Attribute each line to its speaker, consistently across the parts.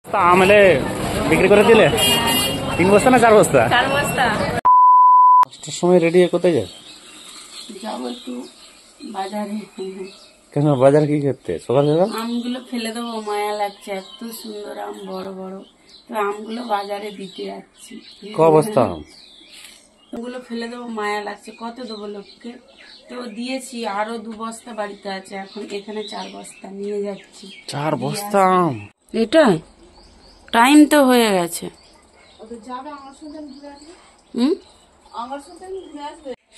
Speaker 1: আমলে বিক্রি করে দিলে 3 বস্তা না 4 বস্তা?
Speaker 2: 4 বস্তা।
Speaker 1: 5টার সময় রেডি হয়ে কোথায় যাবে?
Speaker 2: যাবো একটু বাজারে।
Speaker 1: কেন বাজার কি করতে? সকাল সকাল
Speaker 2: আমগুলো ফেলে দেবো, মায়া লাগছে, এত সুন্দর আম, বড় বড়। তো আমগুলো বাজারে দিতে যাচ্ছি।
Speaker 1: ক বস্তা আম?
Speaker 2: আমগুলো ফেলে দেবো, মায়া লাগছে, কত দেবো লোককে। তো দিয়েছি, আরো 2 বস্তা বাড়িতে আছে, এখন এখানে 4 বস্তা নিয়ে যাচ্ছি।
Speaker 1: 4 বস্তা আম?
Speaker 2: এটাই টাইম তো হয়ে গেছে।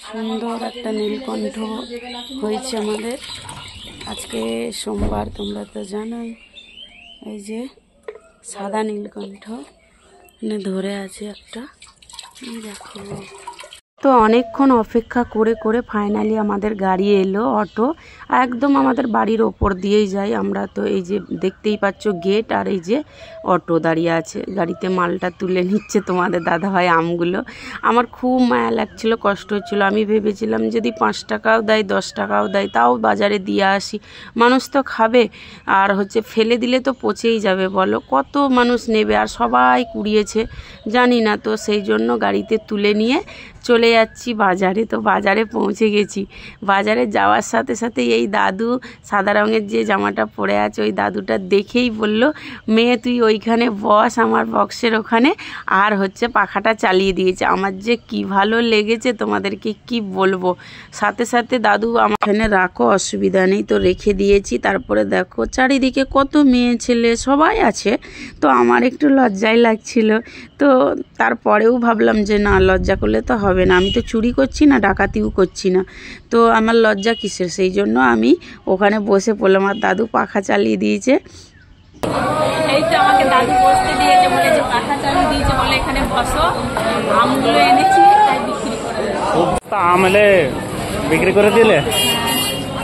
Speaker 2: সুন্দর একটা নীলকণ্ঠ হয়েছে আমাদের আজকে সোমবার, তোমরা তো জানোই। এই যে সাদা নীলকণ্ঠ ধরে আছে একটা, দেখো। তো অনেকক্ষণ অপেক্ষা করে করে ফাইনালি আমাদের গাড়ি এলো, অটো একদম আমাদের বাড়ির ওপর দিয়েই যায় আমরা। তো এই যে দেখতেই পাচ্ছ গেট, আর এই যে অটো দাঁড়িয়ে আছে, গাড়িতে মালটা তুলে নিচ্ছে তোমাদের দাদাভাই আমগুলো। আমার খুব মায়া লাগছিল, কষ্ট হচ্ছিল। আমি ভেবেছিলাম যদি 5 টাকাও দেয়, 10 টাকাও দেয়, তাও বাজারে দিয়ে আসি, মানুষ তো খাবে। আর ফেলে দিলে তো পচেই যাবে, বলো কত মানুষ নেবে, আর সবাই কুড়িয়েছে জানি না। তো সেই জন্য গাড়িতে তুলে নিয়ে চলে যাচ্ছি বাজারে। তো বাজারে পৌঁছে গেছি। বাজারে যাওয়ার সাথে সাথে এই দাদু সাদা রঙের যে জামাটা পরে আছে, ওই দাদুটা দেখেই বলল, মেয়ে তুই ওইখানে বস আমার বক্সের ওখানে, আর পাখাটা চালিয়ে দিয়েছে। আমার যে কি ভালো লেগেছে তোমাদেরকে কি বলবো। সাথে সাথে দাদু আমার এখানে রাখো, অসুবিধা নেই, তো রেখে দিয়েছি। তারপরে দেখো চারিদিকে কত মেয়ে ছেলে সবাই আছে, তো আমার একটু লজ্জাই লাগছিল। তো তারপরেও ভাবলাম যে না, লজ্জা করলে তো হবে না, আমি তো চুরি করছি না, ডাকাতিও করছি না, তো আমার লজ্জা কিসের। সেই জন্য আমি ওখানে বসে পড়লাম, আর দাদু পাখা চালিয়ে দিয়েছে। এই তো আমাকে দাদু বসতে দিয়েছে, বলে যে পাখা চালিয়ে দিয়েছে, বলে এখানে বসো, আমগুলো এনেছি তাই বিক্রি করে দেবো।
Speaker 1: আমলে বিক্রি করে দিলে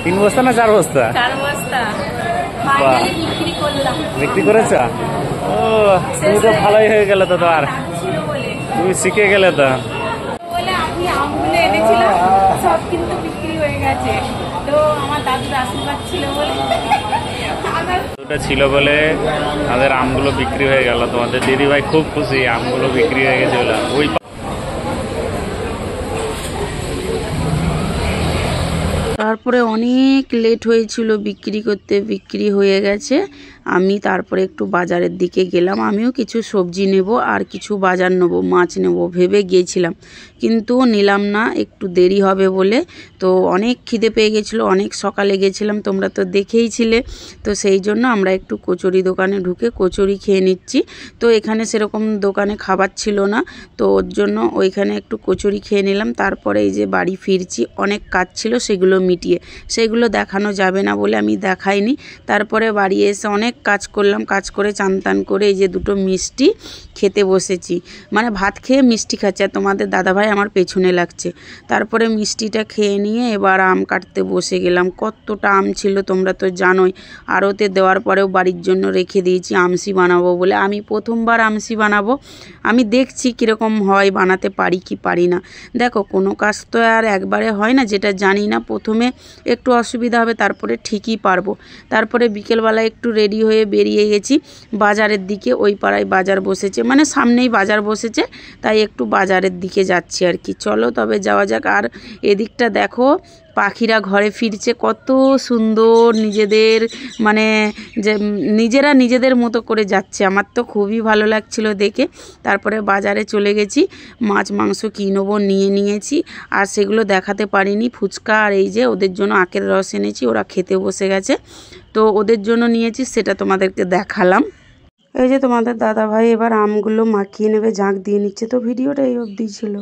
Speaker 1: 3 বস্তা না 4 বস্তা?
Speaker 2: 4 বস্তা ফাইনালি বিক্রি করলাম।
Speaker 1: বিক্রি করেছ? ও তুমি তো ভালোই হয়ে গেলে, তো আর তুমি শিখে গেলে তো।
Speaker 2: বলে আমি আমগুলো এনেছিলাম, সব কিন্তু বিক্রি হয়ে গেছে। তো আমার দাদুর আশীর্বাদ ছিল বলে,
Speaker 1: ওটা ছিল বলে আমাদের আমগুলো বিক্রি হয়ে গেল। তোমাদের দিদিভাই খুব খুশি, আমগুলো বিক্রি হয়ে গেছে বলে। ওই তারপরে অনেক লেট হয়েছিল বিক্রি করতে, বিক্রি হয়ে গেছে। আমি তারপরে একটু বাজারের দিকে গেলাম, আমিও কিছু সবজি নেব আর কিছু বাজার নেব, মাছ নেব ভেবে গিয়েছিলাম, কিন্তু নিলাম না, একটু দেরি হবে বলে। তো অনেক খিদে পেয়ে গেছিলো, অনেক সকালে গেছিলাম, তোমরা তো দেখেইছিলে। তো সেই জন্য আমরা একটু কচুরি দোকানে ঢুকে কচুরি খেয়ে নিচ্ছি। তো এখানে সেরকম দোকানে খাবার ছিল না, তো ওর জন্য ওইখানে একটু কচুরি খেয়ে নিলাম। তারপরে এই যে বাড়ি ফিরছি, অনেক কাজ ছিল সেগুলো মিটিয়ে, সেগুলো দেখানো যাবে না বলে আমি দেখাইনি। তারপরে বাড়ি এসে অনেক কাজ করলাম, কাজ করে চান টান করে এই যে 2টো মিষ্টি খেতে বসেছি, মানে ভাত খেয়ে মিষ্টি খাচ্ছে, আর তোমাদের দাদাভাই আমার পেছনে লাগছে। তারপরে মিষ্টিটা খেয়ে নিয়ে এবার আম কাটতে বসে গেলাম। কতটা আম ছিল তোমরা তো জানোই, আড়তে দেওয়ার পরেও বাড়ির জন্য রেখে দিয়েছি আমসি বানাবো বলে। আমি প্রথমবার আমসি বানাবো, আমি দেখছি কীরকম হয়, বানাতে পারি কি পারি না। দেখো কোনো কাজ তো আর একবারে হয় না, যেটা জানি না প্রথমে একটু অসুবিধা হবে, তারপরে ঠিকই পারবো। তারপরে বিকেলবেলা একটু রেডি হয়ে বেরিয়ে গেছি বাজারের দিকে। ওই পাড়ায় বাজার বসেছে, মানে সামনেই বাজার বসেছে, তাই একটু বাজারের দিকে যাচ্ছি আর কি। চলো তবে যাওয়া যাক। আর এদিকটা দেখো পাখিরা ঘরে ফিরছে, কত সুন্দর নিজেদের, মানে যে নিজেরা নিজেদের মতো করে যাচ্ছে, আমার তো খুবই ভালো লাগছিল দেখে। তারপরে বাজারে চলে গেছি, মাছ মাংস কিনবো, নিয়ে নিয়েছি, আর সেগুলো দেখাতে পারিনি। ফুচকা আর এই যে ওদের জন্য আখের রস এনেছি, ওরা খেতে বসে গেছে, তো ওদের জন্য নিয়েছি, সেটা তোমাদেরকে দেখালাম। এই যে তোমাদের দাদাভাই এবার আমগুলো মাখিয়ে নেবে, ঝাঁক দিয়ে নিচ্ছে। তো ভিডিওটা এই অবধি ছিল।